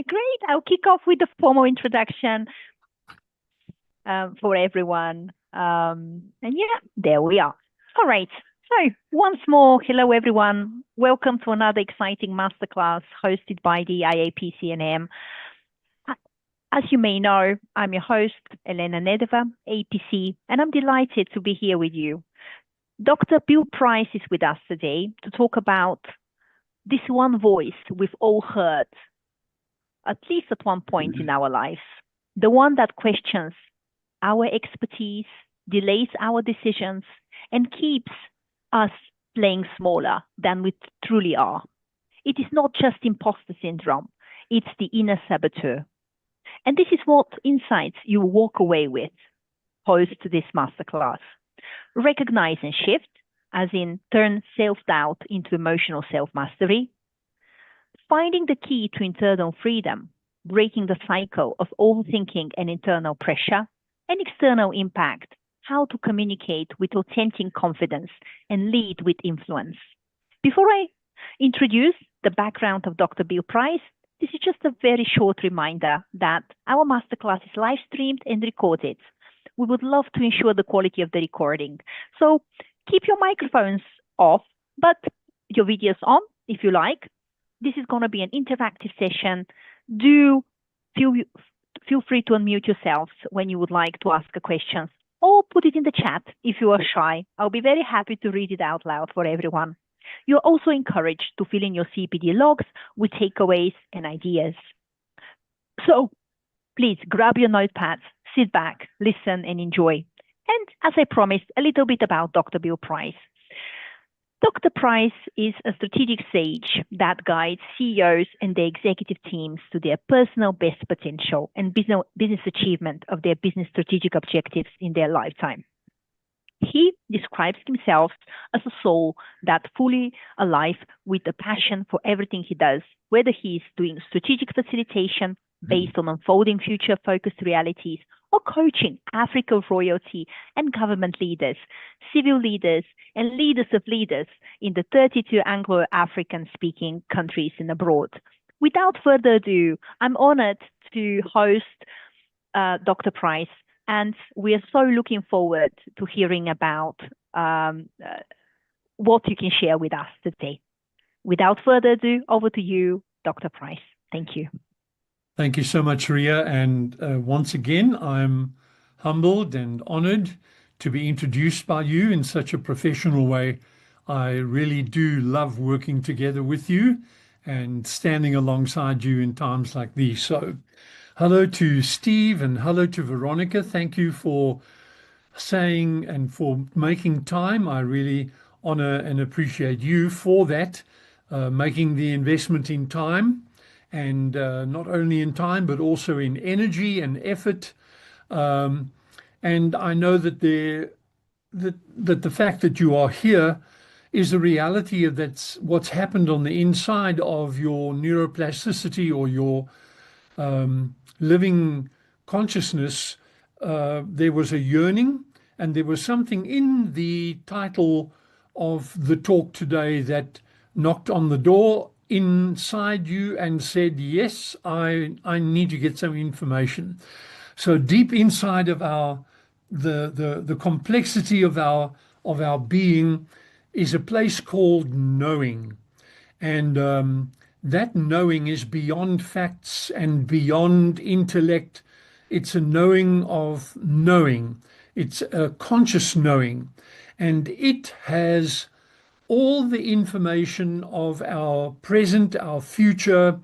great. I'll kick off with the formal introduction for everyone. And yeah, there we are. All right. So once more, hello everyone. Welcome to another exciting masterclass hosted by the IAPCNM. As you may know, I'm your host, Elena Nedeva, APC, and I'm delighted to be here with you. Dr. Bill Price is with us today to talk about this one voice we've all heard, at least at one point in our lives, the one that questions our expertise, delays our decisions, and keeps us playing smaller than we truly are. It is not just imposter syndrome, it's the inner saboteur. And this is what insights you walk away with post this masterclass. Recognize and shift, as in turn self-doubt into emotional self-mastery. Finding the key to internal freedom, breaking the cycle of overthinking and internal pressure, and external impact, how to communicate with authentic confidence and lead with influence. Before I introduce the background of Dr. Bill Price, this is just a very short reminder that our masterclass is live streamed and recorded. We would love to ensure the quality of the recording. So keep your microphones off, but your videos on if you like. This is going to be an interactive session. Do feel free to unmute yourselves when you would like to ask a question, or put it in the chat if you are shy. I'll be very happy to read it out loud for everyone. You're also encouraged to fill in your CPD logs with takeaways and ideas. So please grab your notepads, sit back, listen and enjoy. And as I promised, a little bit about Dr. Bill Price. Dr. Price is a strategic sage that guides CEOs and their executive teams to their personal best potential and business achievement of their business strategic objectives in their lifetime. He describes himself as a soul that's fully alive with a passion for everything he does, whether he's doing strategic facilitation based on unfolding future-focused realities or coaching African royalty and government leaders, civil leaders, and leaders of leaders in the 32 Anglo-African speaking countries and abroad. Without further ado, I'm honored to host Dr. Price, and we are so looking forward to hearing about what you can share with us today. Without further ado, over to you, Dr. Price. Thank you. Thank you so much, Ria. And once again, I'm humbled and honored to be introduced by you in such a professional way. I really do love working together with you and standing alongside you in times like these. So hello to Steve and hello to Veronica. Thank you for saying and for making time. I really honor and appreciate you for that, making the investment in time. And not only in time, but also in energy and effort. And I know that the fact that you are here is the reality of that's what's happened on the inside of your neuroplasticity or your living consciousness. There was a yearning, and there was something in the title of the talk today that knocked on the door inside you and said, yes, I need to get some information. So deep inside of the complexity of our being is a place called knowing. And that knowing is beyond facts and beyond intellect. It's a knowing of knowing. It's a conscious knowing. And it has all the information of our present, our future,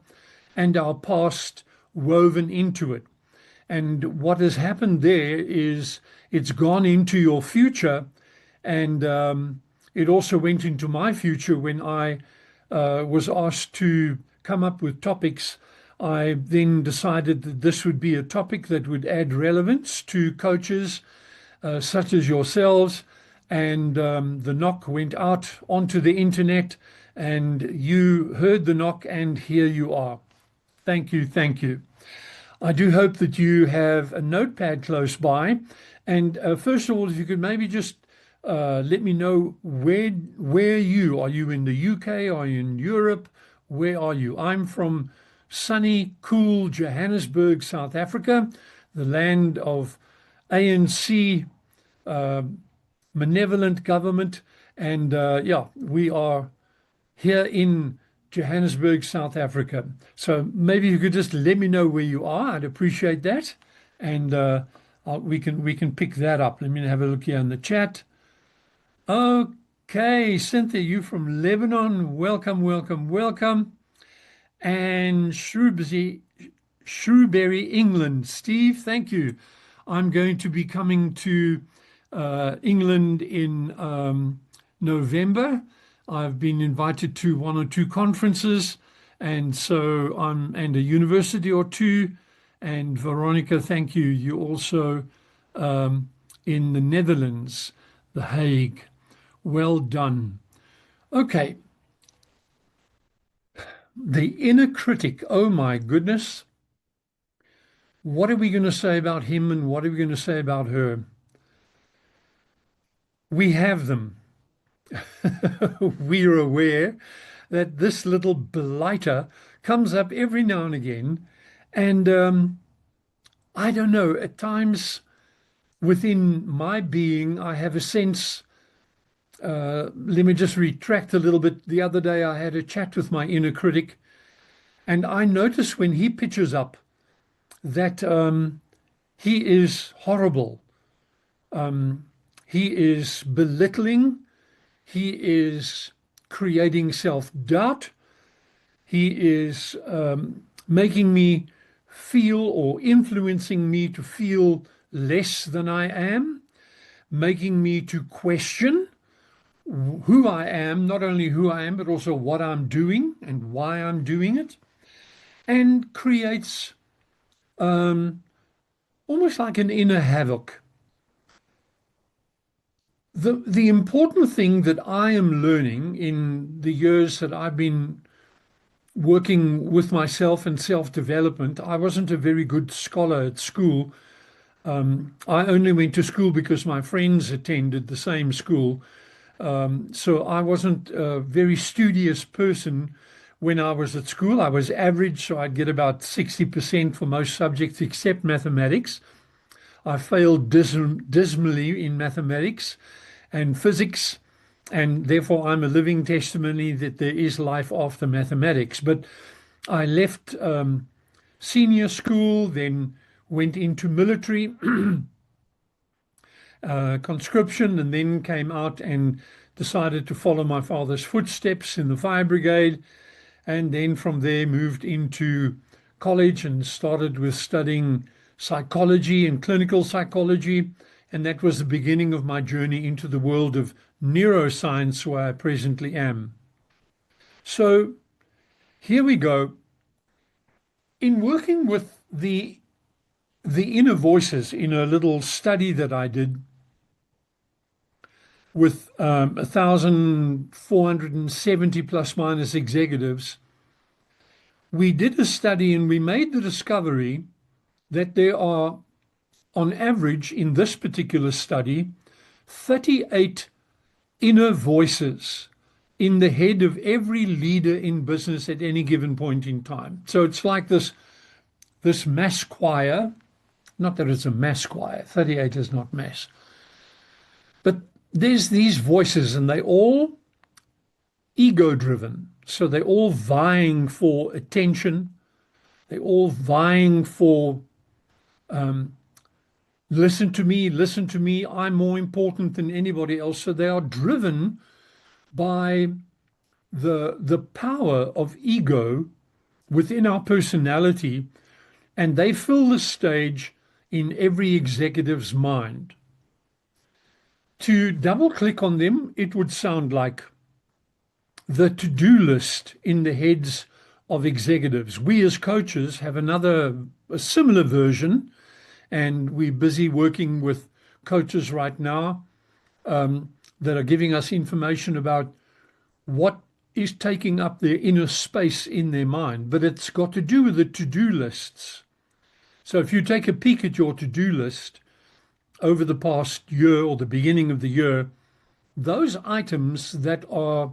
and our past woven into it. And what has happened there is it's gone into your future, and it also went into my future when I was asked to come up with topics. I then decided that this would be a topic that would add relevance to coaches such as yourselves. And the knock went out onto the internet, and you heard the knock, and here you are. Thank you, thank you. I do hope that you have a notepad close by. And first of all, if you could maybe just let me know where you are. You in the UK? Are you in Europe? Where are you? I'm from sunny, cool Johannesburg, South Africa, the land of ANC benevolent government. And yeah, we are here in Johannesburg, South Africa. So maybe you could just let me know where you are. I'd appreciate that. And we can pick that up. Let me have a look here in the chat. Okay, Cynthia, you from Lebanon. Welcome, welcome, welcome. And Shrewsbury, England. Steve, thank you. I'm going to be coming to England in November. I've been invited to one or two conferences, and so and a university or two. And Veronica, thank you. You also in the Netherlands, The Hague. Well done. Okay. The inner critic. Oh my goodness. What are we going to say about him and what are we going to say about her? We have them. We're aware that this little blighter comes up every now and again. And I don't know, at times within my being, I have a sense, let me just retract a little bit. The other day I had a chat with my inner critic, and I notice when he pitches up that he is horrible. He is belittling. He is creating self-doubt. He is making me feel or influencing me to feel less than I am, making me to question who I am, not only who I am, but also what I'm doing and why I'm doing it, and creates almost like an inner havoc. The important thing that I am learning in the years that I've been working with myself and self-development, I wasn't a very good scholar at school. I only went to school because my friends attended the same school. So I wasn't a very studious person when I was at school. I was average, so I'd get about 60% for most subjects except mathematics. I failed dismally in mathematics and physics, and therefore I'm a living testimony that there is life after mathematics. But I left senior school, then went into military conscription, and then came out and decided to follow my father's footsteps in the fire brigade, and then from there moved into college and started with studying psychology and clinical psychology. And that was the beginning of my journey into the world of neuroscience, where I presently am. So here we go. In working with the inner voices in a little study that I did with 1,470 plus minus executives, we did a study and we made the discovery that there are, on average, in this particular study, 38 inner voices in the head of every leader in business at any given point in time. So it's like this mass choir, not that it's a mass choir, 38 is not mass, but there's these voices and they all ego-driven. So they're all vying for attention. They're all vying for listen to me, I'm more important than anybody else. So they are driven by the power of ego within our personality, and they fill the stage in every executive's mind. To double click on them, it would sound like the to-do list in the heads of executives. We as coaches have a similar version, and we're busy working with coaches right now that are giving us information about what is taking up their inner space in their mind. But it's got to do with the to-do lists. So if you take a peek at your to-do list over the past year or the beginning of the year, those items that are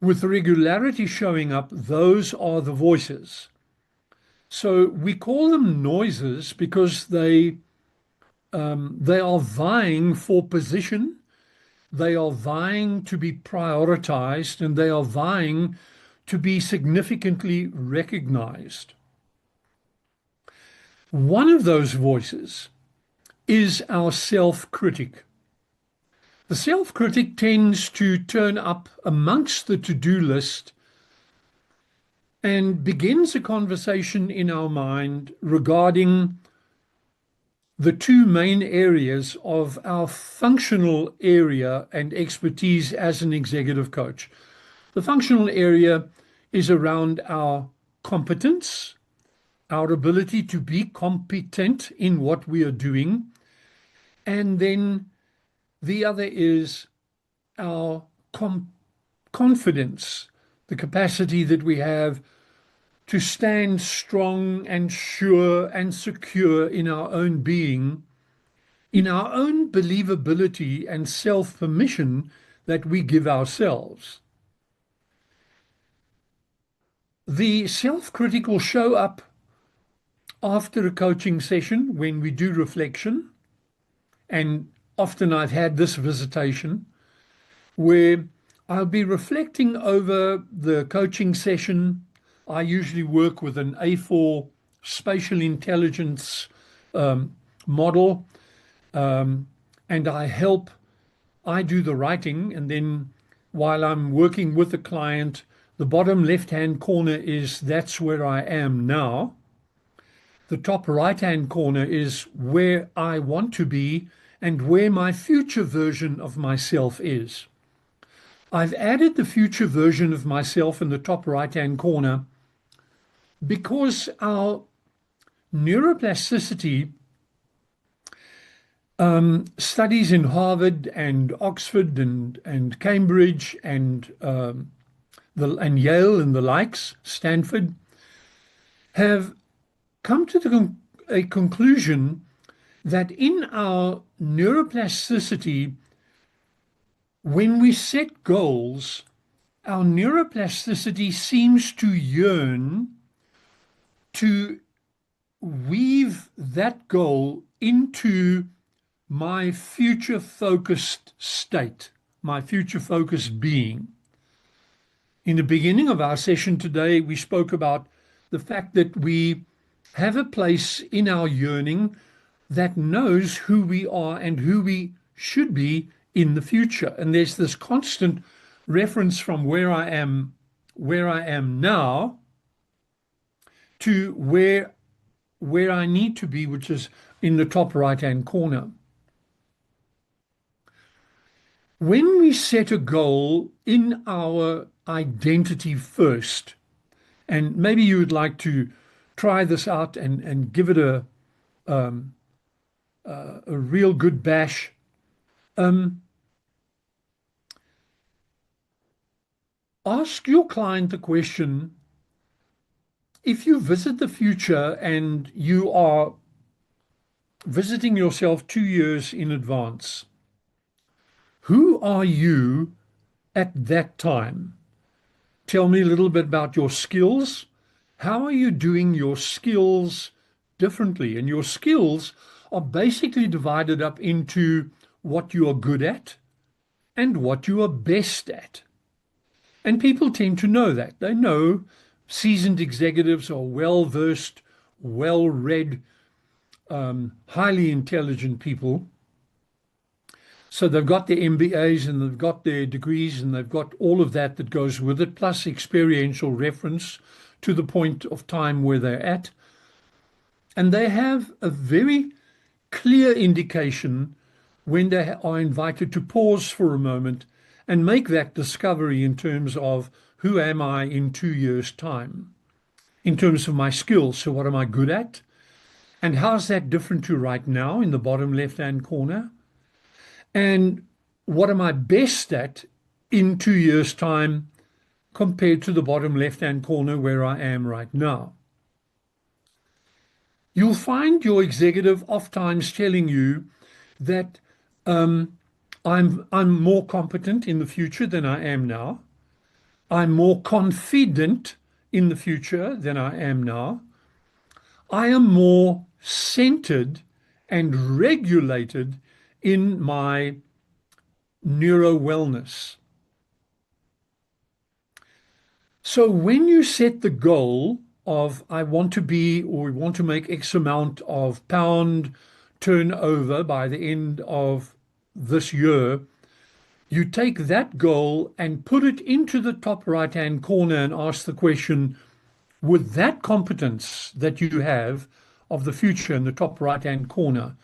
with regularity showing up, those are the voices. So we call them noises because they are vying for position, they are vying to be prioritized, and they are vying to be significantly recognized. One of those voices is our self-critic. The self-critic tends to turn up amongst the to-do list and begins a conversation in our mind regarding the two main areas of our functional area and expertise as an executive coach. The functional area is around our competence, our ability to be competent in what we are doing, and then the other is our confidence, the capacity that we have to stand strong and sure and secure in our own being, in our own believability and self-permission that we give ourselves. The self-critic will show up after a coaching session when we do reflection, and often I've had this visitation where I'll be reflecting over the coaching session. I usually work with an A4 spatial intelligence model, and I do the writing, and then while I'm working with the client, the bottom left-hand corner is that's where I am now. The top right-hand corner is where I want to be and where my future version of myself is. I've added the future version of myself in the top right-hand corner because our neuroplasticity studies in Harvard and Oxford and Cambridge and Yale and the likes, Stanford, have come to a conclusion that in our neuroplasticity, when we set goals, our neuroplasticity seems to yearn to weave that goal into my future-focused state, my future-focused being. In the beginning of our session today, we spoke about the fact that we have a place in our yearning that knows who we are and who we should be in the future. And there's this constant reference from where I am now to where I need to be, which is in the top right-hand corner. When we set a goal in our identity first, and maybe you would like to try this out and give it a real good bash. Ask your client the question, if you visit the future and you are visiting yourself 2 years in advance, who are you at that time? Tell me a little bit about your skills. How are you doing your skills differently? And your skills are basically divided up into what you are good at and what you are best at. And people tend to know that. They know seasoned executives are well-versed, well-read, highly intelligent people. So they've got their MBAs and they've got their degrees and they've got all of that that goes with it, plus experiential reference to the point of time where they're at. And they have a very clear indication when they are invited to pause for a moment and make that discovery in terms of who am I in 2 years' time, in terms of my skills. So what am I good at? And how's that different to right now in the bottom left-hand corner? And what am I best at in 2 years' time compared to the bottom left-hand corner where I am right now? You'll find your executive oftentimes telling you that I'm more competent in the future than I am now. I'm more confident in the future than I am now. I am more centered and regulated in my neuro wellness. So when you set the goal of I want to be, or we want to make X amount of pound turnover by the end of this year, you take that goal and put it into the top right-hand corner and ask the question, with that competence that you have of the future in the top right-hand corner,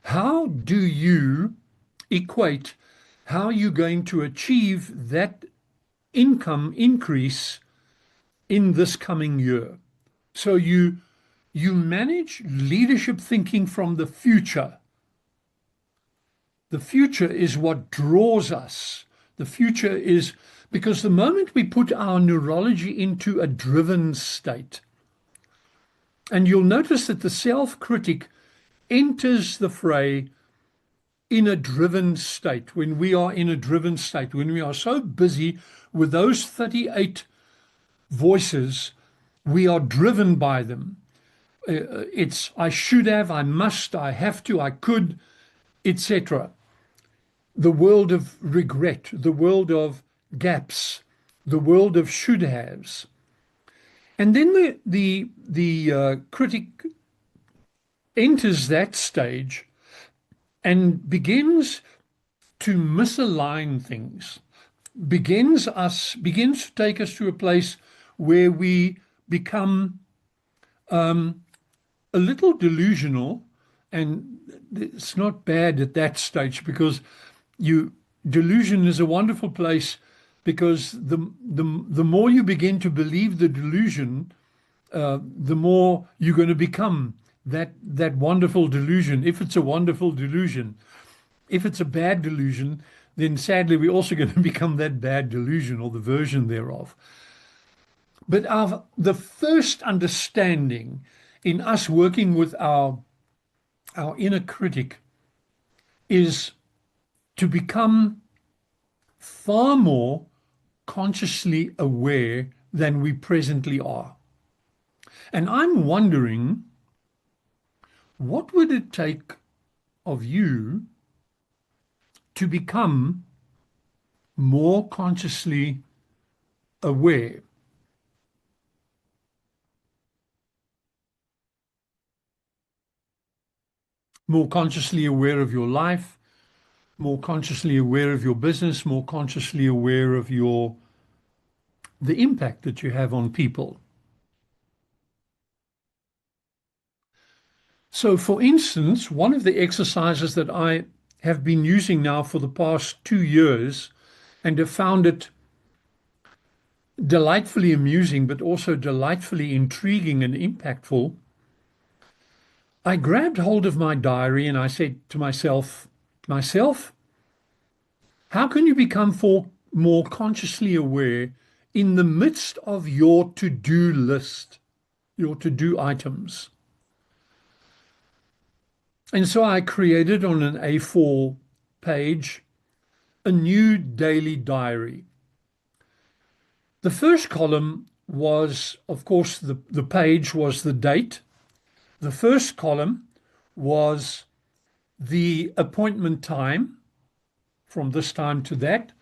how do you equate how you're going to achieve that income increase in this coming year? So you manage leadership thinking from the future. The future is what draws us. The future is because the moment we put our neurology into a driven state, and you'll notice that the self-critic enters the fray in a driven state, when we are in a driven state, when we are so busy with those 38 voices, we are driven by them. It's I should have, I must, I have to, I could, etc. The world of regret, the world of gaps, the world of should haves. And then the critic enters that stage and begins to misalign things, begins to take us to a place where we become a little delusional. And it's not bad at that stage, because delusion is a wonderful place, because the more you begin to believe the delusion, the more you're going to become that wonderful delusion, if it's a wonderful delusion. If it's a bad delusion, then sadly we're also going to become that bad delusion, or the version thereof. But the first understanding in us working with our inner critic is to become far more consciously aware than we presently are. And I'm wondering, what would it take of you to become more consciously aware? More consciously aware of your life, more consciously aware of your business, more consciously aware of the impact that you have on people. So, for instance, one of the exercises that I have been using now for the past 2 years, and have found it delightfully amusing, but also delightfully intriguing and impactful, I grabbed hold of my diary and I said to myself, how can you become more consciously aware in the midst of your to-do list, your to-do items? And so I created on an A4 page a new daily diary. The first column was, of course, the page was the date. The first column was the appointment time, from this time to that.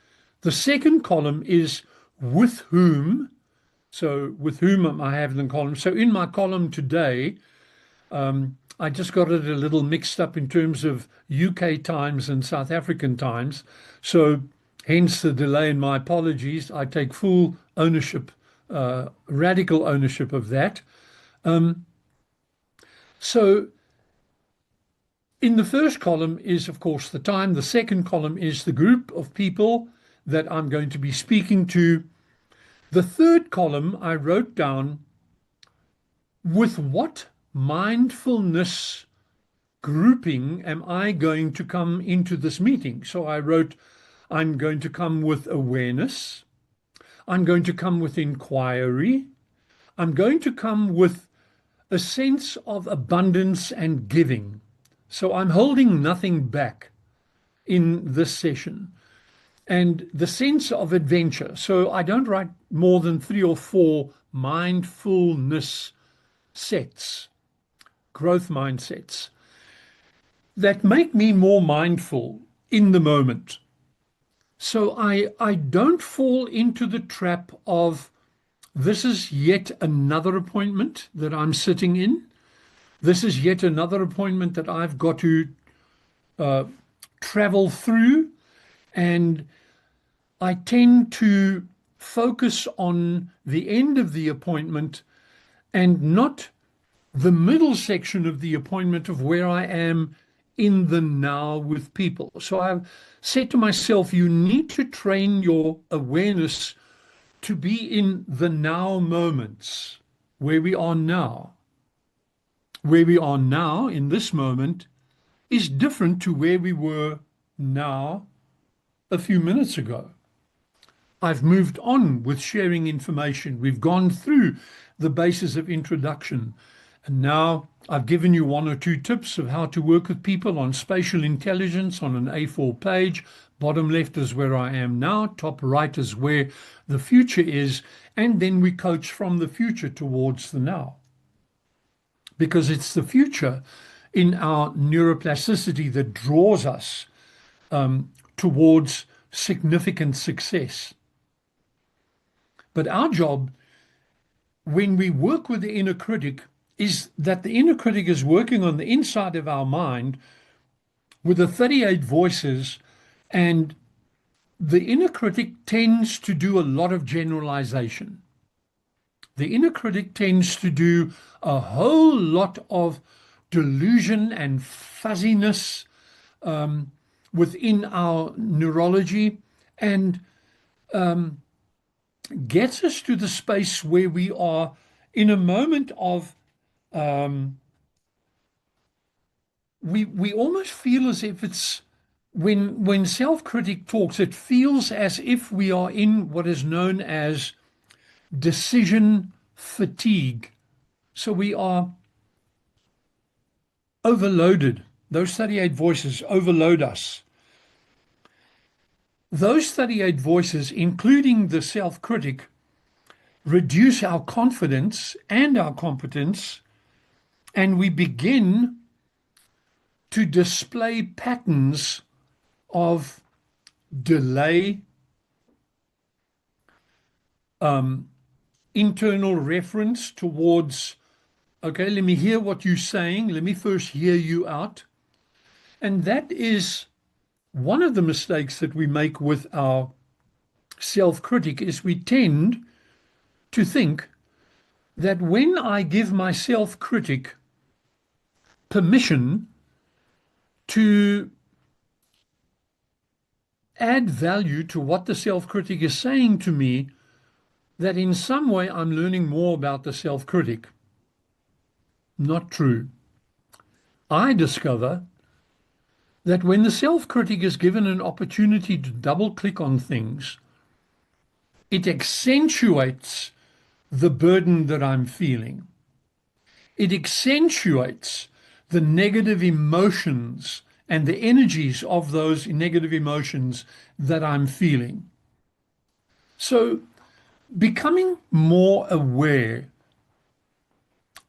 The second column is with whom. So with whom am I having the column? So in my column today, I just got it a little mixed up in terms of UK times and South African times. So hence the delay, and my apologies. I take full ownership, radical ownership of that. So in the first column is, of course, the time. The second column is the group of people that I'm going to be speaking to. The third column, I wrote down, with what mindfulness grouping am I going to come into this meeting? So I wrote, I'm going to come with awareness. I'm going to come with inquiry. I'm going to come with a sense of abundance and giving. So I'm holding nothing back in this session. and the sense of adventure. So I don't write more than 3 or 4 mindfulness sets, growth mindsets, that make me more mindful in the moment. So I don't fall into the trap of, this is yet another appointment that I'm sitting in. This is yet another appointment that I've got to travel through. And I tend to focus on the end of the appointment and not the middle section of the appointment of where I am in the now with people. So I've said to myself, you need to train your awareness to be in the now moments, where we are now. Where we are now in this moment is different to where we were now a few minutes ago. I've moved on with sharing information. We've gone through the basis of introduction. And now I've given you 1 or 2 tips of how to work with people on spatial intelligence on an A4 page. Bottom left is where I am now. Top right is where the future is. And then we coach from the future towards the now. Because it's the future in our neuroplasticity that draws us towards significant success. But our job, when we work with the inner critic, is that the inner critic is working on the inside of our mind with the 38 voices, and the inner critic tends to do a lot of generalization. The inner critic tends to do a whole lot of delusion and fuzziness within our neurology, and gets us to the space where we are in a moment of we almost feel as if it's, when self-critic talks, it feels as if we are in what is known as decision fatigue. So we are overloaded. Those 38 voices overload us. Those 38 voices, including the self-critic, reduce our confidence and our competence, and we begin to display patterns of delay, internal reference towards, okay, let me hear what you're saying. Let me first hear you out. And that is one of the mistakes that we make with our self-critic, is we tend to think that when I give my self-critic permission to add value to what the self-critic is saying to me, that in some way I'm learning more about the self-critic. Not true. I discover that when the self-critic is given an opportunity to double-click on things, it accentuates the burden that I'm feeling. It accentuates the negative emotions and the energies of those negative emotions that I'm feeling. So becoming more aware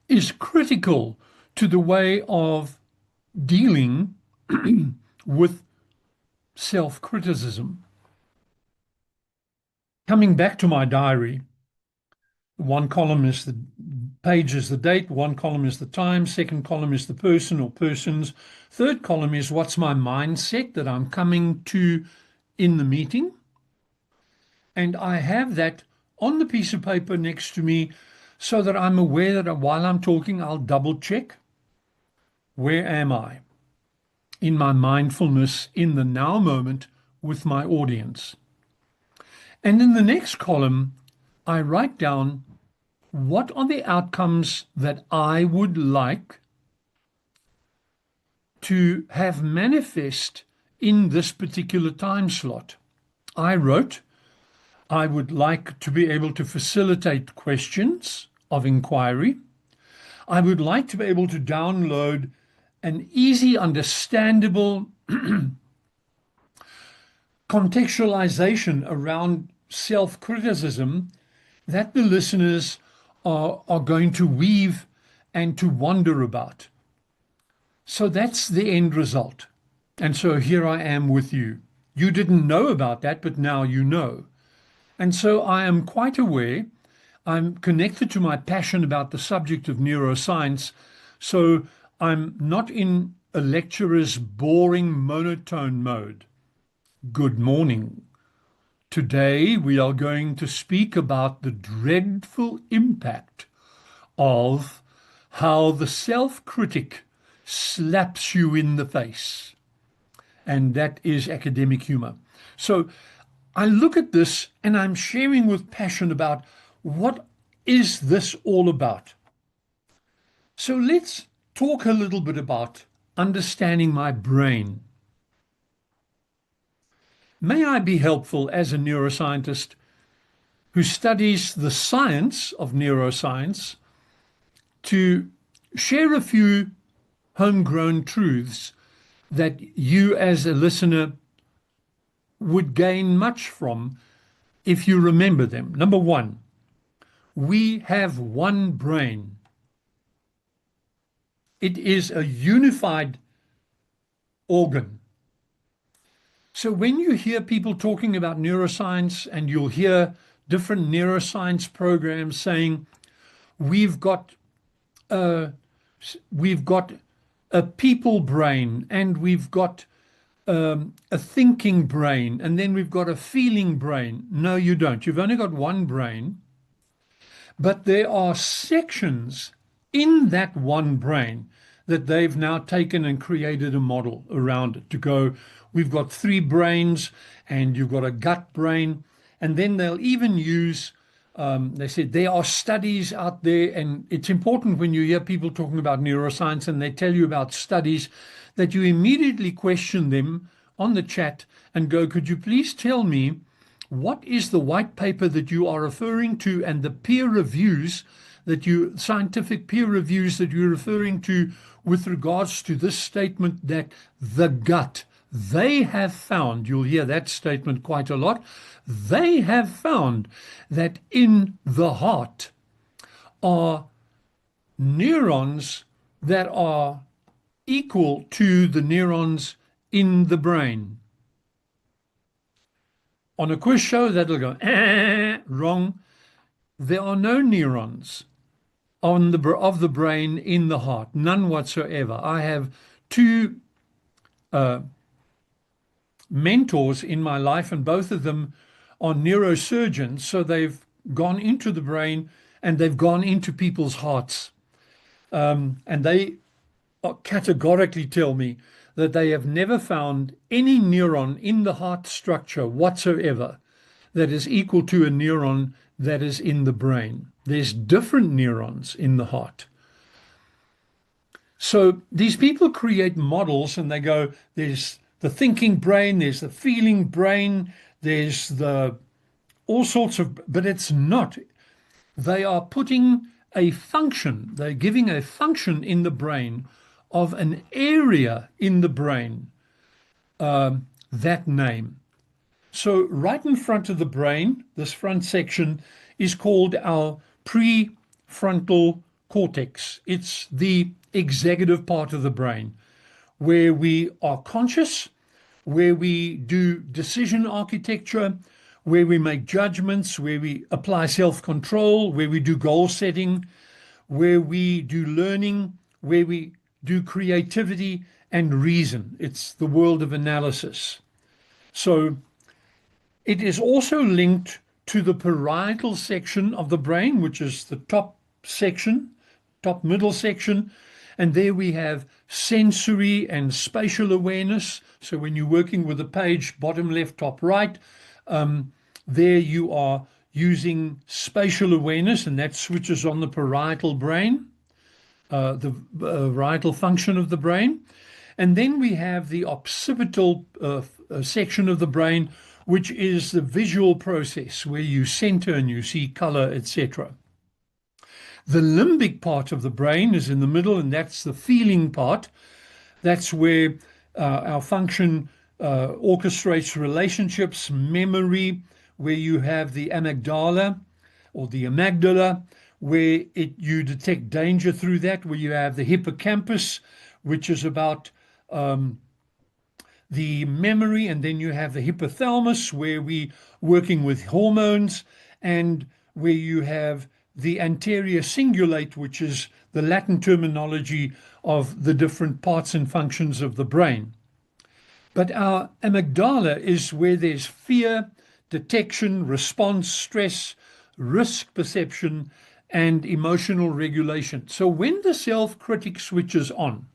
is critical to the way of dealing with self-criticism. Coming back to my diary, one column is the page is the date, one column is the time, second column is the person or persons, third column is what's my mindset that I'm coming to in the meeting. And I have that on the piece of paper next to me so that I'm aware that while I'm talking, I'll double check. Where am I in my mindfulness in the now moment with my audience? And in the next column, I write down what are the outcomes that I would like to have manifest in this particular time slot. I wrote, I would like to be able to facilitate questions of inquiry. I would like to be able to download an easy, understandable, contextualization around self-criticism that the listeners are going to weave and to wonder about. So that's the end result. And so here I am with you. You didn't know about that, but now you know. And so I am quite aware. I'm connected to my passion about the subject of neuroscience. So I'm not in a lecturer's boring monotone mode. Good morning. Today we are going to speak about the dreadful impact of how the self-critic slaps you in the face. And that is academic humor. So I look at this and I'm sharing with passion about what is this all about. So let's talk a little bit about understanding my brain. May I be helpful as a neuroscientist who studies the science of neuroscience to share a few homegrown truths that you as a listener would gain much from if you remember them. Number one, we have one brain. It is a unified organ. So when you hear people talking about neuroscience, and you'll hear different neuroscience programs saying we've got a people brain, and we've got a thinking brain, and then we've got a feeling brain. No, you don't. You've only got one brain, but there are sections in that one brain that they've now taken and created a model around it to go, we've got three brains, and you've got a gut brain. And then they'll even use, they said there are studies out there, and it's important when you hear people talking about neuroscience and they tell you about studies that you immediately question them on the chat and go, could you please tell me what is the white paper that you are referring to and the peer reviews scientific peer reviews that you're referring to with regards to this statement that the gut, they have found, you'll hear that statement quite a lot, they have found that in the heart are neurons that are equal to the neurons in the brain. On a quiz show, that'll go, wrong. There are no neurons of the brain in the heart, none whatsoever. I have two mentors in my life, and both of them are neurosurgeons. So they've gone into the brain and they've gone into people's hearts. And they categorically tell me that they have never found any neuron in the heart structure whatsoever that is equal to a neuron that is in the brain. There's different neurons in the heart. So these people create models and they go, there's the thinking brain, there's the feeling brain, there's the all sorts of, but it's not. They are putting a function, they're giving a function in the brain of an area in the brain, that name. So right in front of the brain, this front section is called our prefrontal cortex. It's the executive part of the brain where we are conscious, where we do decision architecture, where we make judgments, where we apply self-control, where we do goal setting, where we do learning, where we do creativity and reason. It's the world of analysis. So it is also linked to the parietal section of the brain, which is the top section, top middle section. And there we have sensory and spatial awareness. So when you're working with a page, bottom left, top right, there you are using spatial awareness, and that switches on the parietal brain, the parietal function of the brain. And then we have the occipital section of the brain, which is the visual process where you center and you see color, etc. The limbic part of the brain is in the middle, and that's the feeling part. That's where our function orchestrates relationships, memory, where you have the amygdala or the amygdala, where you detect danger through that, where you have the hippocampus, which is about the memory, and then you have the hypothalamus, where we working with hormones, and where you have the anterior cingulate, which is the Latin terminology of the different parts and functions of the brain. But our amygdala is where there's fear, detection, response, stress, risk perception, and emotional regulation. So when the self-critic switches on,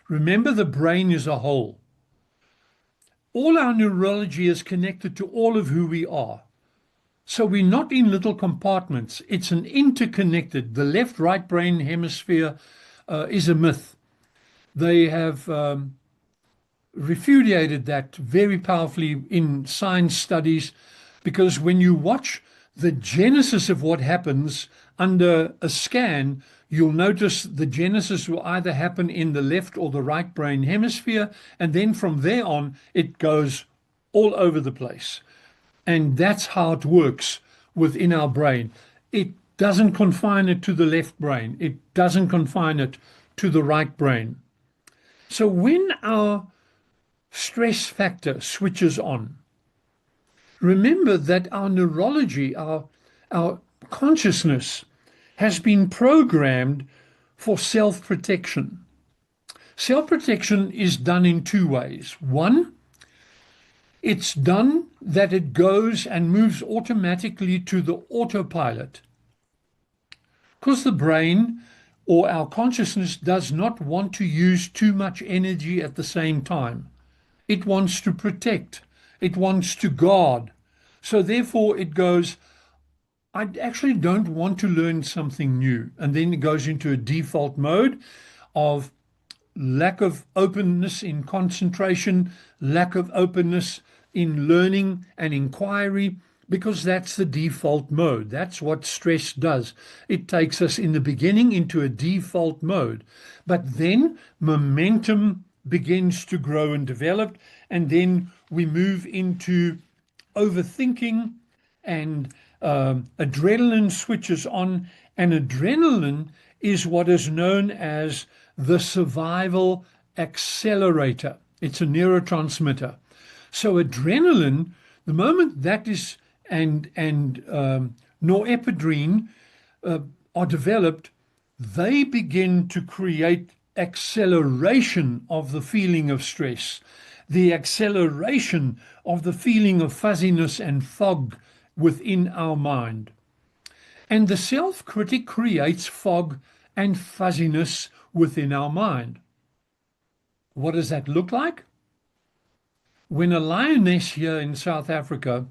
remember the brain is a whole. All our neurology is connected to all of who we are. So we're not in little compartments. It's an interconnected. The left-right brain hemisphere is a myth. They have refuted that very powerfully in science studies, because when you watch the genesis of what happens under a scan, you'll notice the genesis will either happen in the left or the right brain hemisphere, and then from there on it goes all over the place. And that's how it works within our brain. It doesn't confine it to the left brain. It doesn't confine it to the right brain. So when our stress factor switches on, remember that our neurology, our consciousness has been programmed for self-protection. Self-protection is done in two ways. One, it's done that it goes and moves automatically to the autopilot, because the brain or our consciousness does not want to use too much energy at the same time. It wants to protect. It wants to guard. So therefore it goes, I actually don't want to learn something new. And then it goes into a default mode of lack of openness in concentration, lack of openness in learning and inquiry, because that's the default mode. That's what stress does. It takes us in the beginning into a default mode. But then momentum begins to grow and develop, and then we move into overthinking, and adrenaline switches on. And adrenaline is what is known as the survival accelerator. It's a neurotransmitter. So adrenaline, the moment that is, and norepinephrine are developed, they begin to create acceleration of the feeling of stress, the acceleration of the feeling of fuzziness and fog within our mind. And the self-critic creates fog and fuzziness within our mind. What does that look like? When a lioness here in South Africa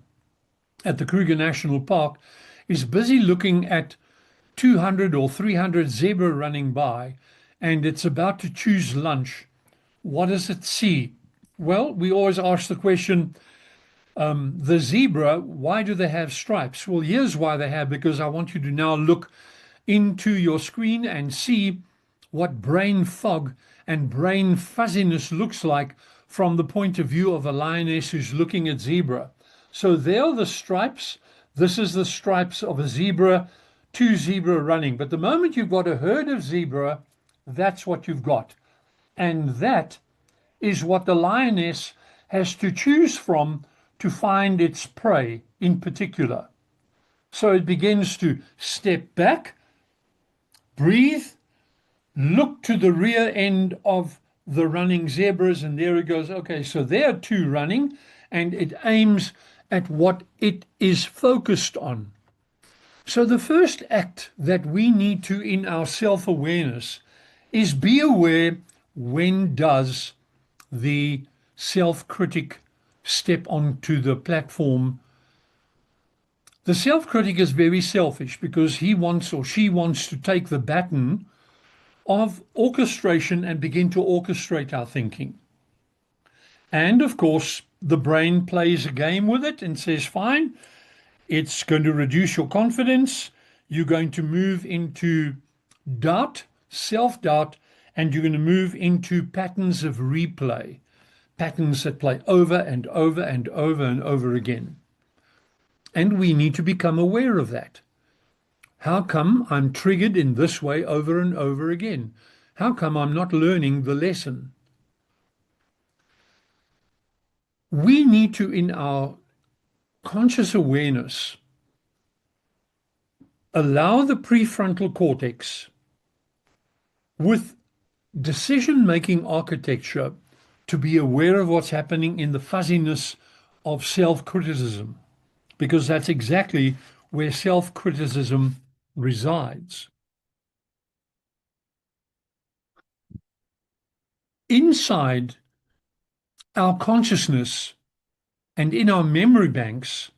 at the Kruger National Park is busy looking at 200 or 300 zebra running by, and it's about to choose lunch, what does it see? Well, we always ask the question, the zebra, why do they have stripes? Well, here's why they have, because I want you to now look into your screen and see what brain fog and brain fuzziness looks like from the point of view of a lioness who's looking at zebra. So there are the stripes. This is the stripes of a zebra, two zebra running. But the moment you've got a herd of zebra, that's what you've got. And that is what the lioness has to choose from to find its prey in particular. So it begins to step back, breathe, look to the rear end of the running zebras, and there it goes. Okay, so there are two running, and it aims at what it is focused on. So the first act that we need to, in our self-awareness, is be aware, when does the self-critic step onto the platform? The self-critic is very selfish, because he wants or she wants to take the baton of orchestration and begin to orchestrate our thinking. And of course, the brain plays a game with it and says, fine, it's going to reduce your confidence. You're going to move into doubt, self-doubt, and you're going to move into patterns of replay. patterns that play over and over and over and over again. And we need to become aware of that. How come I'm triggered in this way over and over again? How come I'm not learning the lesson? We need to, in our conscious awareness, allow the prefrontal cortex with decision-making architecture to be aware of what's happening in the fuzziness of self-criticism, because that's exactly where self-criticism resides. Inside our consciousness and in our memory banks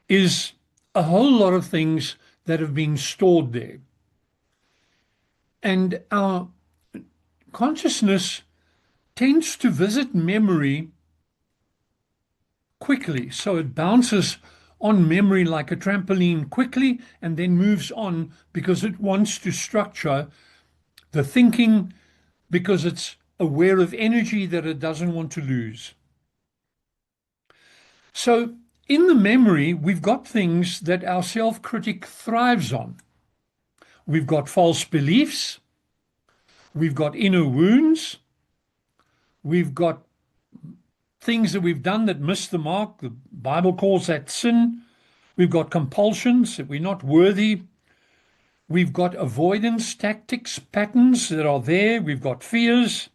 is a whole lot of things that have been stored there. And our consciousness tends to visit memory quickly. So it bounces on memory like a trampoline quickly and then moves on because it wants to structure the thinking, because it's aware of energy that it doesn't want to lose. So in the memory, we've got things that our self-critic thrives on. We've got false beliefs. We've got inner wounds. We've got things that we've done that miss the mark. The Bible calls that sin. We've got compulsions that we're not worthy. We've got avoidance tactics, patterns that are there. We've got fears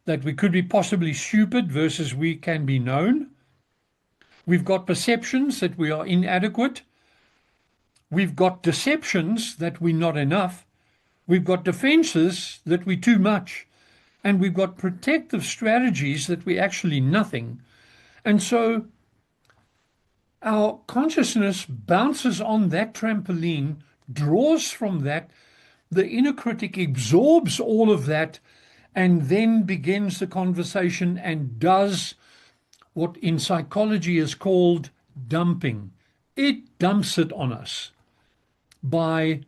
that we could be possibly stupid versus we can be known. We've got perceptions that we are inadequate. We've got deceptions that we're not enough. We've got defenses that we're too much. And we've got protective strategies that we're actually nothing. And so our consciousness bounces on that trampoline, draws from that, the inner critic absorbs all of that, and then begins the conversation and does what in psychology is called dumping. It dumps it on us by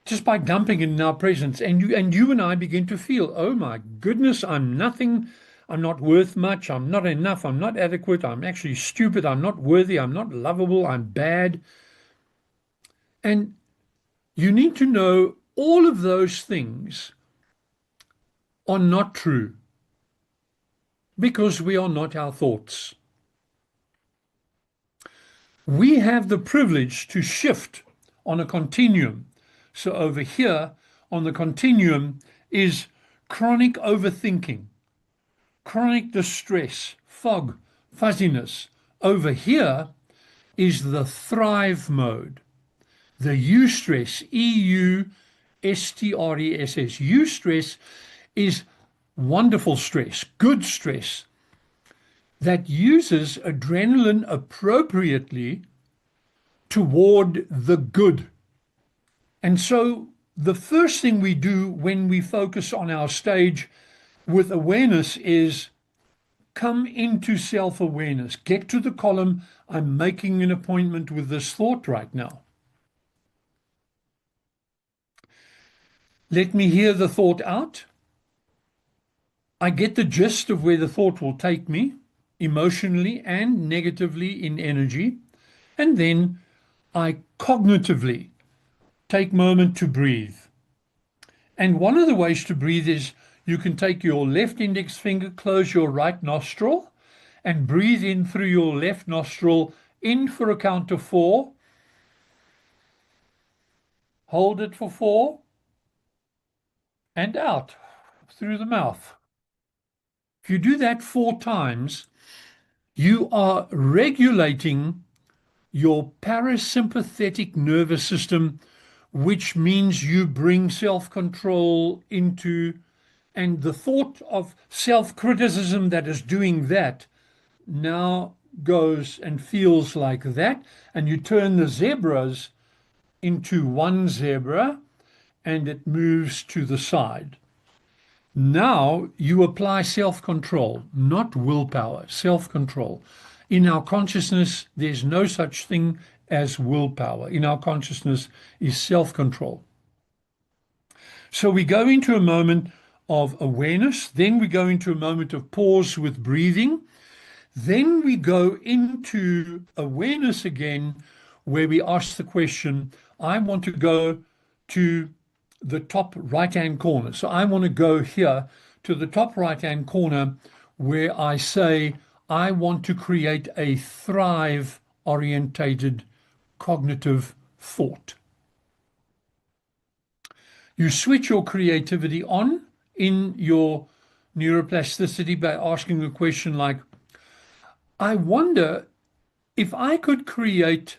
just by dumping it in our presence. And you and I begin to feel, oh my goodness, I'm nothing. I'm not worth much. I'm not enough. I'm not adequate. I'm actually stupid. I'm not worthy. I'm not lovable. I'm bad. And you need to know all of those things are not true, because we are not our thoughts. We have the privilege to shift on a continuum. So over here on the continuum is chronic overthinking, chronic distress, fog, fuzziness. Over here is the thrive mode, the eustress, eustress. Eustress is wonderful stress, good stress, that uses adrenaline appropriately toward the good. And so the first thing we do when we focus on our stage with awareness is come into self-awareness. Get to the column, I'm making an appointment with this thought right now. Let me hear the thought out. I get the gist of where the thought will take me, emotionally and negatively in energy. And then I cognitively take a moment to breathe. And one of the ways to breathe is you can take your left index finger, close your right nostril, and breathe in through your left nostril, in for a count of 4. Hold it for 4. And out through the mouth. If you do that 4 times, you are regulating your parasympathetic nervous system, which means you bring self-control into, and the thought of self-criticism that is doing that now goes and feels like that, and you turn the zebras into one zebra, and it moves to the side. Now you apply self-control, not willpower, self-control. In our consciousness, there's no such thing as willpower. In our consciousness is self-control. So we go into a moment of awareness. Then we go into a moment of pause with breathing. Then we go into awareness again, where we ask the question, I want to go to the top right-hand corner. So I want to go here to the top right-hand corner where I say, I want to create a thrive-orientated cognitive thought. You switch your creativity on in your neuroplasticity by asking a question like, I wonder if I could create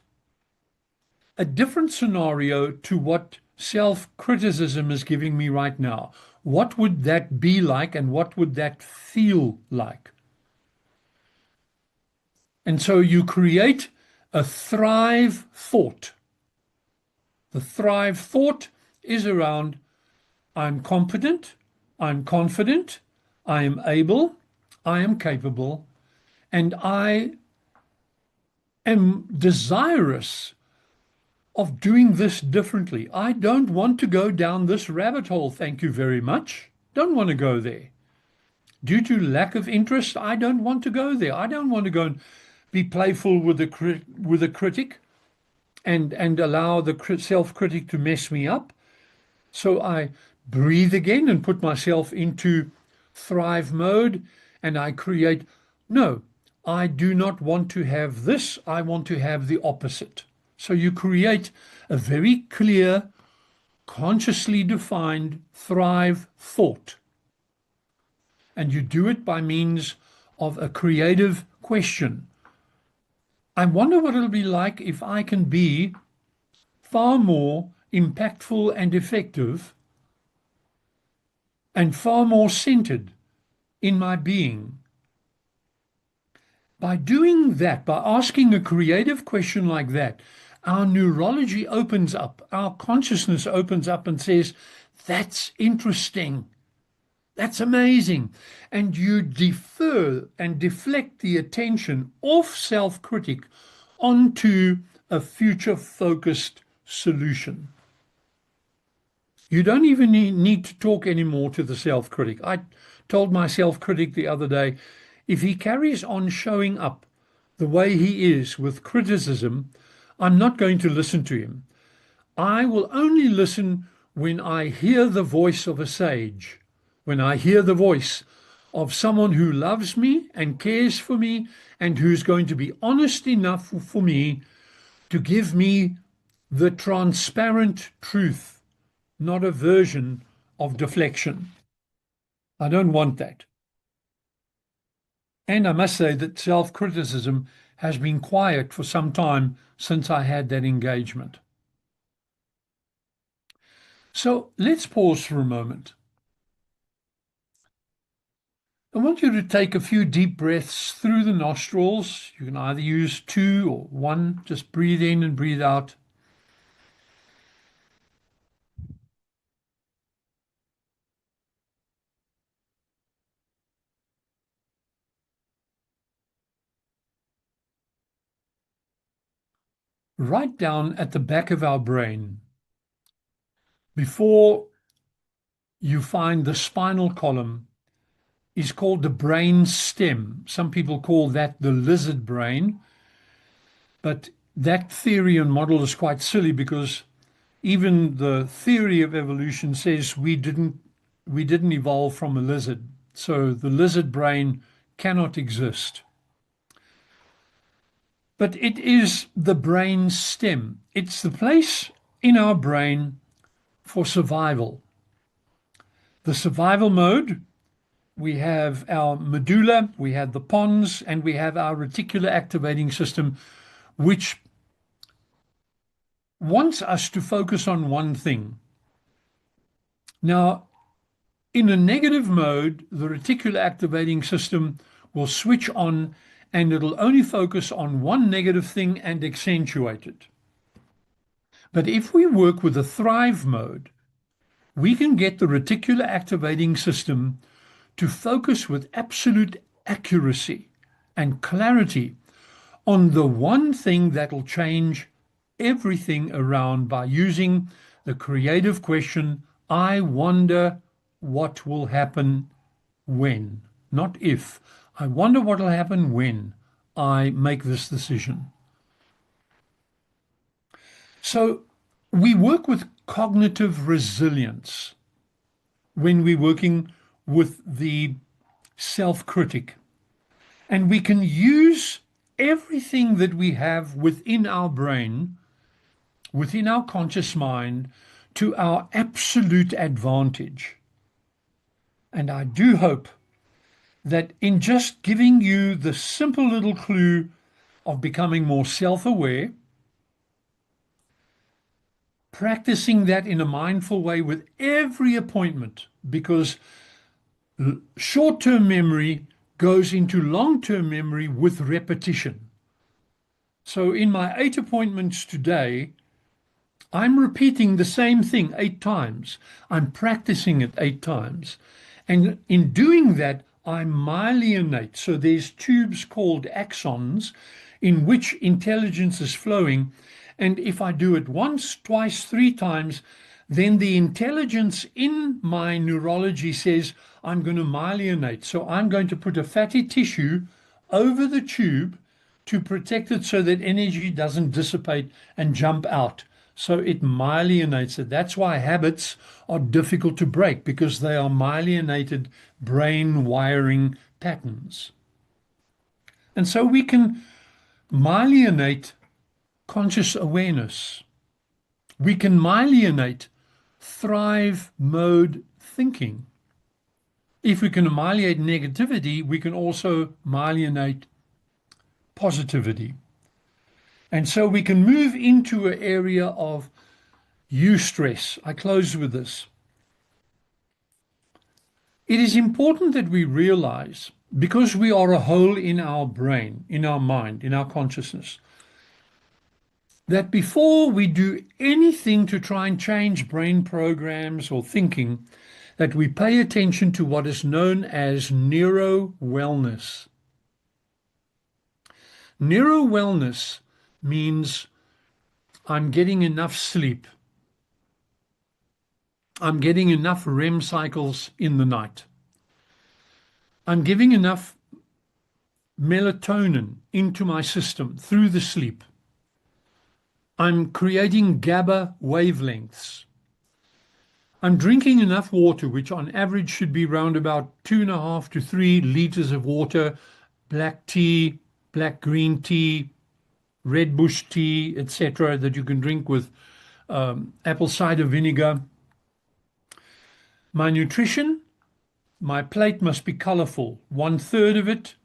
a different scenario to what self-criticism is giving me right now. What would that be like, and what would that feel like? And so you create a thrive thought. The thrive thought is around, I'm competent, I'm confident, I am able, I am capable, and I am desirous of doing this differently. I don't want to go down this rabbit hole, thank you very much. Don't want to go there. Due to lack of interest, I don't want to go there. I don't want to go and be playful with a critic and allow the self-critic to mess me up. So I breathe again and put myself into thrive mode, and I create, no, I do not want to have this. I want to have the opposite. So you create a very clear, consciously defined thrive thought. And you do it by means of a creative question. I wonder what it'll be like if I can be far more impactful and effective and far more centered in my being. By doing that, by asking a creative question like that, our neurology opens up, our consciousness opens up and says, that's interesting, that's amazing. And you defer and deflect the attention off self-critic onto a future-focused solution. You don't even need to talk anymore to the self-critic. I told my self-critic the other day, if he carries on showing up the way he is with criticism, I'm not going to listen to him. I will only listen when I hear the voice of a sage, when I hear the voice of someone who loves me and cares for me and who's going to be honest enough for me to give me the transparent truth, not a version of deflection. I don't want that. And I must say that self-criticism has been quiet for some time since I had that engagement. So let's pause for a moment. I want you to take a few deep breaths through the nostrils. You can either use 2 or 1. Just breathe in and breathe out. Right down at the back of our brain, before you find the spinal column, is called the brain stem. Some people call that the lizard brain, but that theory and model is quite silly because even the theory of evolution says we didn't evolve from a lizard. So the lizard brain cannot exist. But it is the brain stem. It's the place in our brain for survival. The survival mode, we have our medulla, we have the pons, and we have our reticular activating system, which wants us to focus on one thing. Now, in a negative mode, the reticular activating system will switch on and it'll only focus on one negative thing and accentuate it. But if we work with a thrive mode, we can get the reticular activating system to focus with absolute accuracy and clarity on the one thing that'll change everything around by using the creative question, I wonder what will happen when, not if. I wonder what will happen when I make this decision. So we work with cognitive resilience when we're working with the self-critic. And we can use everything that we have within our brain, within our conscious mind, to our absolute advantage. And I do hope that in just giving you the simple little clue of becoming more self-aware, practicing that in a mindful way with every appointment, because short-term memory goes into long-term memory with repetition. So in my 8 appointments today, I'm repeating the same thing 8 times. I'm practicing it 8 times. And in doing that, I myelinate. So there's tubes called axons in which intelligence is flowing. And if I do it once, twice, 3 times, then the intelligence in my neurology says, I'm going to myelinate. So I'm going to put a fatty tissue over the tube to protect it so that energy doesn't dissipate and jump out. So it myelinates it. That's why habits are difficult to break, because they are myelinated brain wiring patterns. And so we can myelinate conscious awareness. We can myelinate thrive mode thinking. If we can annihilate negativity, we can also myelinate positivity. And so we can move into an area of eustress. I close with this. It is important that we realize, because we are a whole in our brain, in our mind, in our consciousness, that before we do anything to try and change brain programs or thinking, that we pay attention to what is known as neuro-wellness. Neuro-wellness means I'm getting enough sleep. I'm getting enough REM cycles in the night. I'm giving enough melatonin into my system through the sleep. I'm creating GABA wavelengths. I'm drinking enough water, which on average should be around about 2.5 to 3 liters of water, black tea, black green tea, red bush tea, etc., that you can drink with apple cider vinegar. My nutrition, my plate must be colorful. 1/3 of it,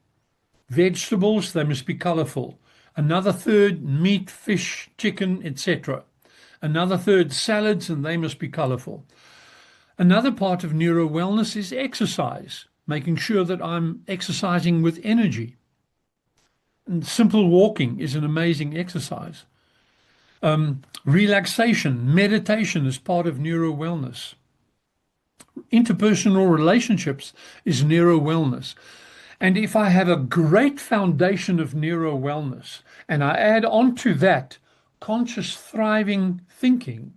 vegetables, they must be colorful. Another third, meat, fish, chicken, etc. Another third, salads, and they must be colorful. Another part of neuro wellness is exercise, making sure that I'm exercising with energy. And simple walking is an amazing exercise. Relaxation, meditation is part of neuro wellness. Interpersonal relationships is neuro wellness. And if I have a great foundation of neuro wellness and I add on to that conscious thriving thinking,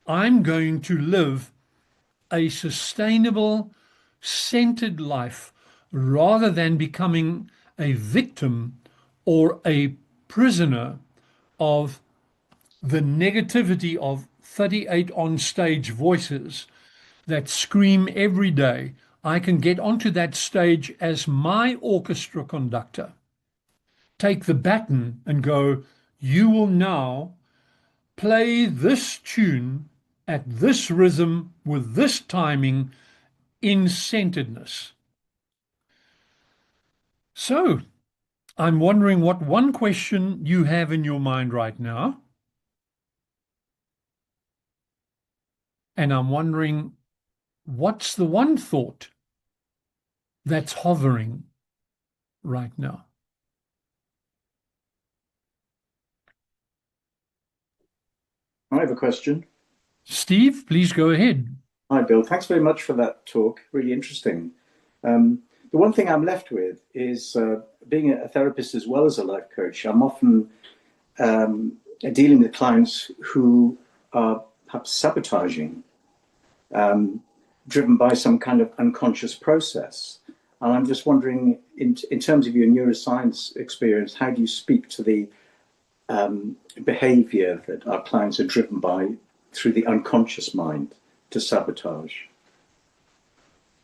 I'm going to live a sustainable, centered life rather than becoming a victim or a prisoner of the negativity of 38 on-stage voices that scream every day. I can get onto that stage as my orchestra conductor, take the baton and go, you will now play this tune at this rhythm with this timing in centeredness. So I'm wondering what one question you have in your mind right now. And I'm wondering, what's the one thought that's hovering right now? I have a question. Steve, please go ahead. Hi, Bill. Thanks very much for that talk. Really interesting. The one thing I'm left with is being a therapist as well as a life coach. I'm often dealing with clients who are perhaps sabotaging driven by some kind of unconscious process. And I'm just wondering, in terms of your neuroscience experience, how do you speak to the behavior that our clients are driven by through the unconscious mind to sabotage?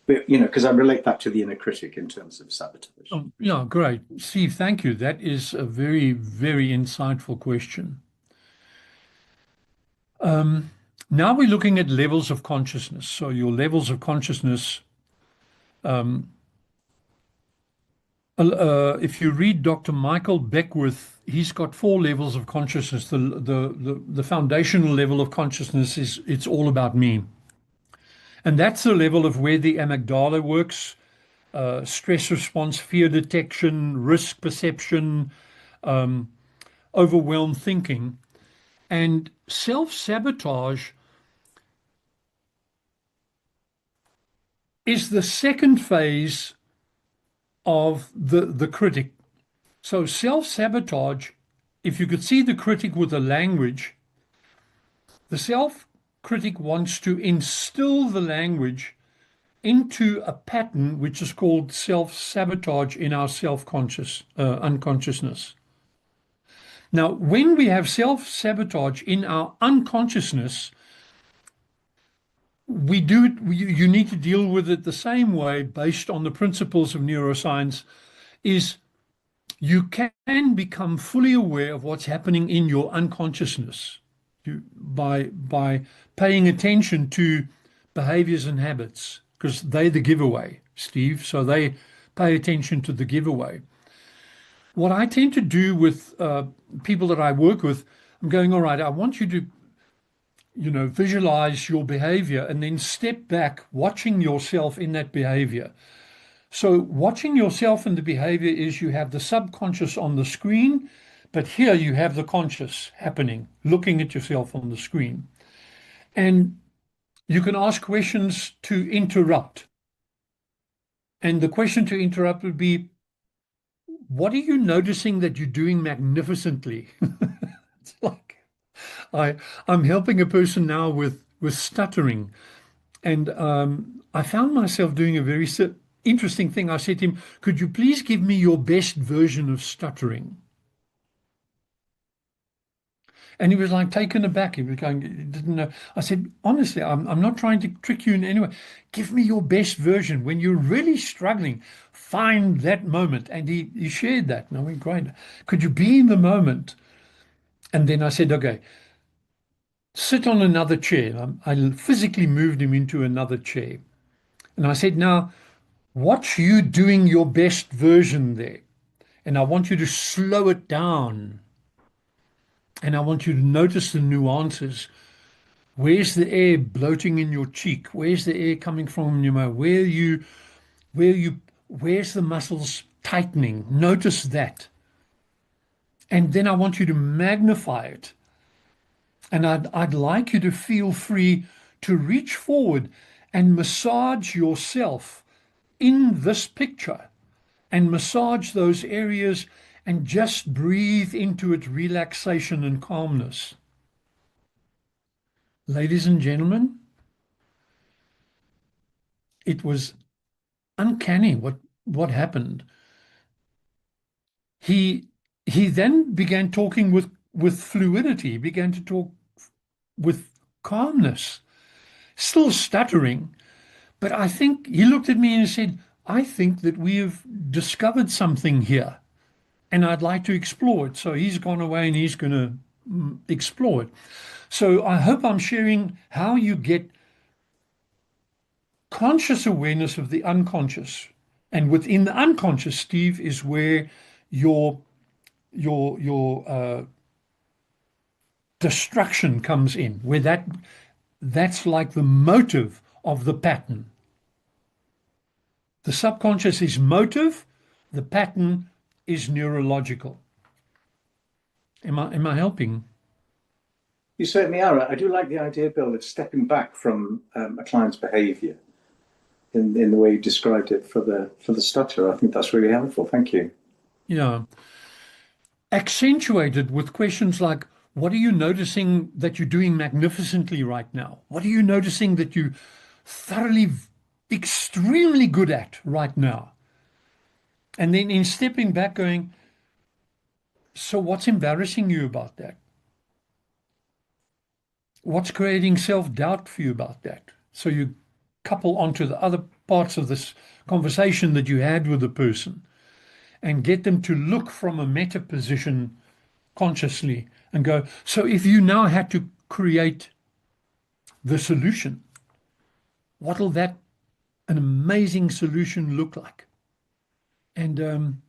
But, you know, because I relate that to the inner critic in terms of sabotage. Oh, yeah, great. Steve, thank you. That is a very, very insightful question. Now we're looking at levels of consciousness. So your levels of consciousness, if you read Dr. Michael Beckwith, he's got 4 levels of consciousness. The foundational level of consciousness is it's all about me. And that's the level of where the amygdala works, stress response, fear detection, risk perception, overwhelmed thinking. And self-sabotage is the second phase of the critic. So self-sabotage, if you could see the critic with the language, the self-critic wants to instill the language into a pattern which is called self-sabotage in our self-conscious unconsciousness. Now, when we have self-sabotage in our unconsciousness, we do it, you need to deal with it the same way based on the principles of neuroscience, is you can become fully aware of what's happening in your unconsciousness by paying attention to behaviors and habits, because they're the giveaway, Steve. So they pay attention to the giveaway. What I tend to do with people that I work with, I'm going, all right, I want you to, you know, visualize your behavior and then step back, watching yourself in that behavior. So watching yourself in the behavior is you have the subconscious on the screen, but here you have the conscious happening, looking at yourself on the screen. And you can ask questions to interrupt. And the question to interrupt would be, what are you noticing that you're doing magnificently? It's like I'm helping a person now with stuttering. And I found myself doing a very interesting thing. I said to him, could you please give me your best version of stuttering? And he was like taken aback. He was going, he didn't know. I said, honestly, I'm not trying to trick you in any way. Give me your best version. When you're really struggling, find that moment. And he shared that. And I went, great. Could you be in the moment? And then I said, okay, sit on another chair. I physically moved him into another chair. And I said, now, watch you doing your best version there. And I want you to slow it down. And I want you to notice the nuances. Where's the air bloating in your cheek? Where's the air coming from in your mouth? Where's the muscles tightening? Notice that. And then I want you to magnify it. And I'd like you to feel free to reach forward and massage yourself in this picture and massage those areas and just breathe into it relaxation and calmness. Ladies and gentlemen, it was uncanny what happened. He then began talking with fluidity. He began to talk with calmness, still stuttering. But I think he looked at me and said, I think that we have discovered something here, and I'd like to explore it. So he's gone away and he's going to explore it. So I hope I'm sharing how you get conscious awareness of the unconscious. And within the unconscious, Steve, is where your destruction comes in, where that's like the motive of the pattern. The subconscious is motive, the pattern is neurological. Am I helping? You certainly are. I do like the idea, Bill, of stepping back from a client's behaviour in the way you described it for the stutter. I think that's really helpful. Thank you. Yeah. Accentuated with questions like, what are you noticing that you're doing magnificently right now? What are you noticing that you're thoroughly, extremely good at right now. And then in stepping back going, so what's embarrassing you about that? What's creating self-doubt for you about that? So you couple onto the other parts of this conversation that you had with the person and get them to look from a meta position consciously and go, so if you now had to create the solution, what'll that an amazing solution look like? And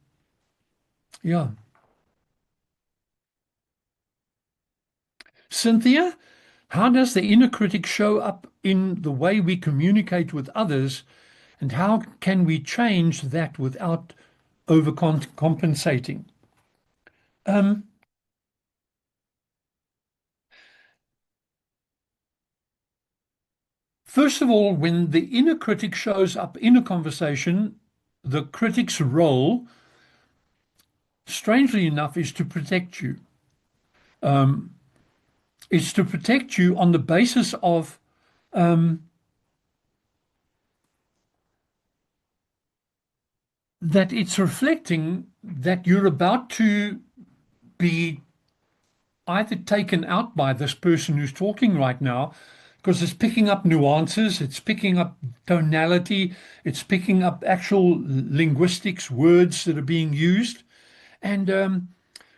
yeah. Cynthia, how does the inner critic show up in the way we communicate with others, and how can we change that without overcompensating? First of all, when the inner critic shows up in a conversation, the critic's role, strangely enough, is to protect you. It's to protect you on the basis of that it's reflecting that you're about to be either taken out by this person who's talking right now, because it's picking up nuances, it's picking up tonality, it's picking up actual linguistics, words that are being used. And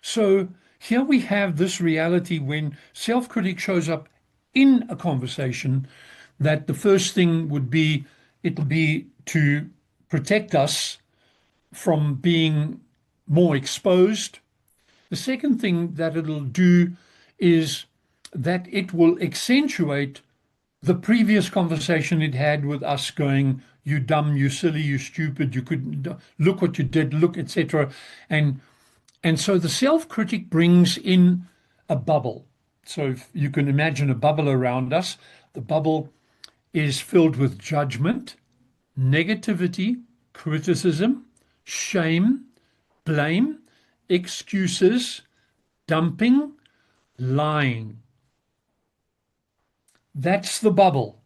so here we have this reality when self-critic shows up in a conversation, that the first thing would be, it'll be to protect us from being more exposed. The second thing that it'll do is that it will accentuate the previous conversation it had with us going, you dumb, you silly, you stupid, you couldn't look what you did, look, etc. And so the self-critic brings in a bubble. So if you can imagine a bubble around us, the bubble is filled with judgment, negativity, criticism, shame, blame, excuses, dumping, lying. That's the bubble.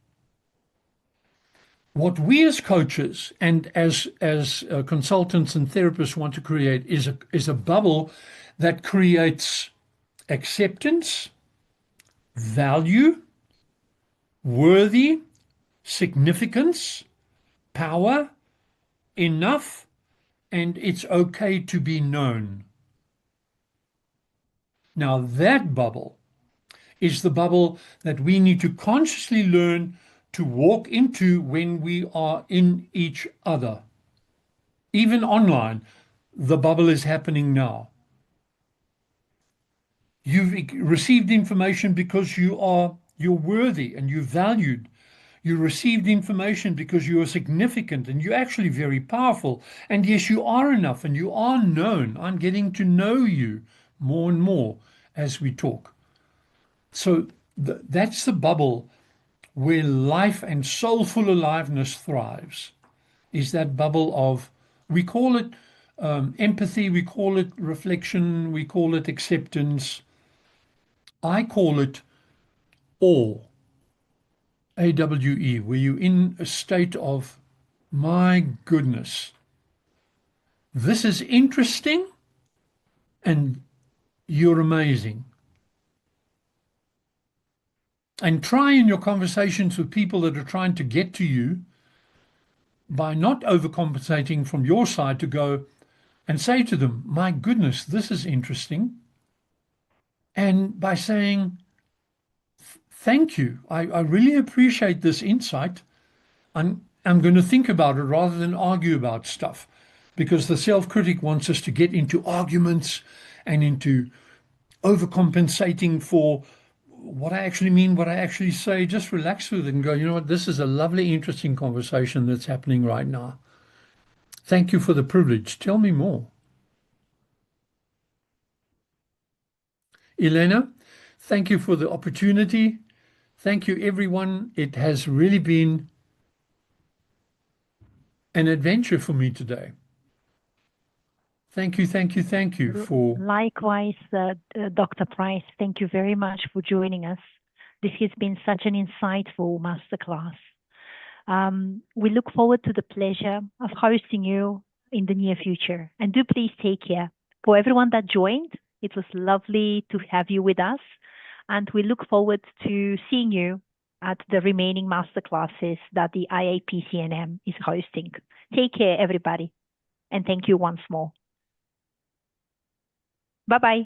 What we as coaches and as consultants and therapists want to create is a bubble that creates acceptance, value, worthy, significance, power, enough, and it's okay to be known. Now that bubble is the bubble that we need to consciously learn to walk into when we are in each other. Even online, the bubble is happening now. You've received information because you're worthy and you're valued. You received information because you are significant and you're actually very powerful. And yes, you are enough and you are known. I'm getting to know you more and more as we talk. So that's the bubble where life and soulful aliveness thrives, is that bubble of, we call it empathy, we call it reflection, we call it acceptance. I call it awe, AWE, where you're in a state of, my goodness, this is interesting and you're amazing. And try in your conversations with people that are trying to get to you, by not overcompensating from your side, to go and say to them, my goodness, this is interesting. And by saying, thank you, I really appreciate this insight. I'm going to think about it rather than argue about stuff, because the self-critic wants us to get into arguments and into overcompensating for what I actually mean, what I actually say. Just relax with it and go, you know what, this is a lovely, interesting conversation that's happening right now. Thank you for the privilege. Tell me more. Elena, thank you for the opportunity. Thank you, everyone. It has really been an adventure for me today. Thank you, thank you, thank you for... Likewise, Dr. Price, thank you very much for joining us. This has been such an insightful masterclass. We look forward to the pleasure of hosting you in the near future. And do please take care. For everyone that joined, it was lovely to have you with us. And we look forward to seeing you at the remaining masterclasses that the IAPCNM is hosting. Take care, everybody. And thank you once more. Bye-bye.